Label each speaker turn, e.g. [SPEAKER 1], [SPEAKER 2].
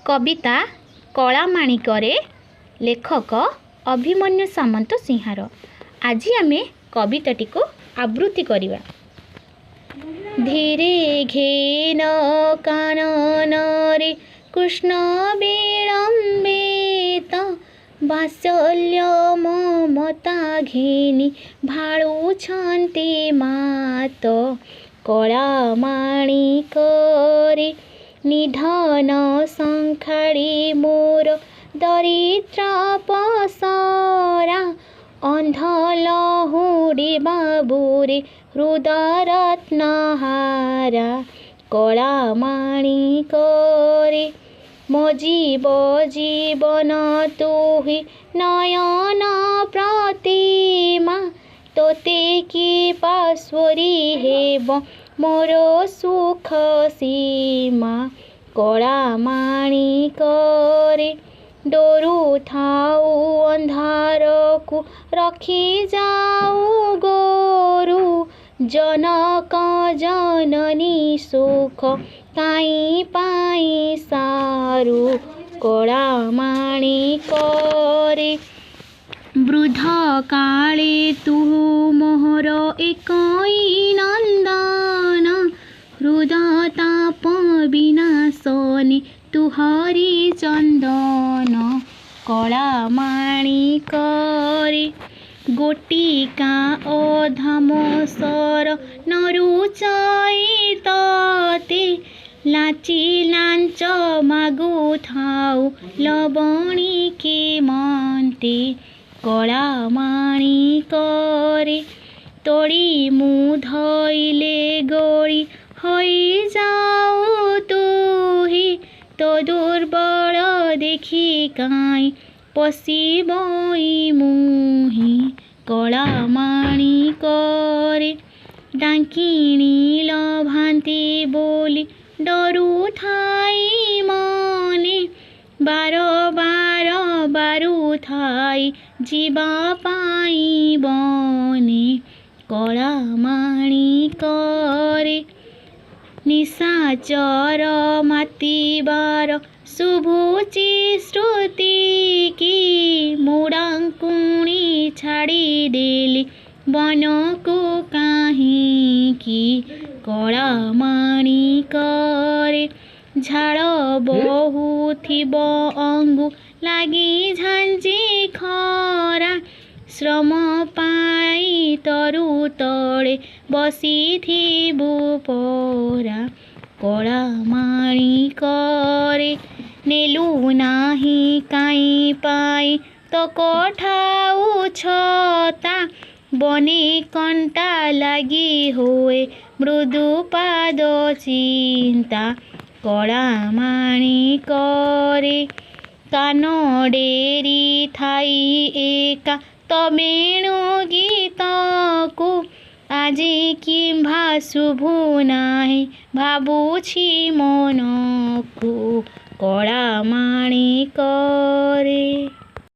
[SPEAKER 1] कविता कलामाणिकरे लेखक अभिमन्यु सामंत सिंहार। आज आम कविताटी को आवृत्ति करवा। धीरे घेन कानन रे कृष्ण विलंबित वात्सल्य ममता घेनी भाळुछन्ति मात कलामाणिकरे निधन संखाड़ी मोर दरिद्र पसरा अंध लहुड़ी बाबूरे हृदय रत्नहारा कलामाणिकरे मो जीवन तुहि नयन प्रतिमा तोते की पार्श्वरी हेब मोर सुख सीमा कलामाणिकरे डोरू थाऊ अंधार को रखी जाऊ गोरू जनक जननी सुख काई पाई सारू कलामाणिकरे वृद्ध काले तू मोहर एकई नंदन हृदताप विनाशने तुहरी चंदन कलामाणिकरे गोटिका अधमसर नरुचाते लाची लांच मागु थाऊ लवणी के मनते कलामाणिकरे तोड़ी मुधइले गोड़ी होई जाऊ तुही तो दुर्बल देखी काई पशिबई मुही कलामाणिकरे डाकिणी लभांती बोली डरू थाई मने बार बार बारू थाई जीवा पाई बने कलामाणिकरे निशाचर मातिबार शुभुची श्रुति की मुड़ाकुणी छाड़ी देली बन को काहींकी कलामाणिकरे झाड़ बहुथिब अंगु लागी झांझी खरा श्रम पाई तरु तले बसिथिबु परा कलामाणिकरे नेलु नाही काई पाई तो कठाऊ छता बने कंटा लगी हुए मृदु पाद चिंता कलामाणिकरे कान डेरी थाई एका तमेणु गीत को आजी किंभा शुभु नाही भाबुछि मन को कलामाणिकरे।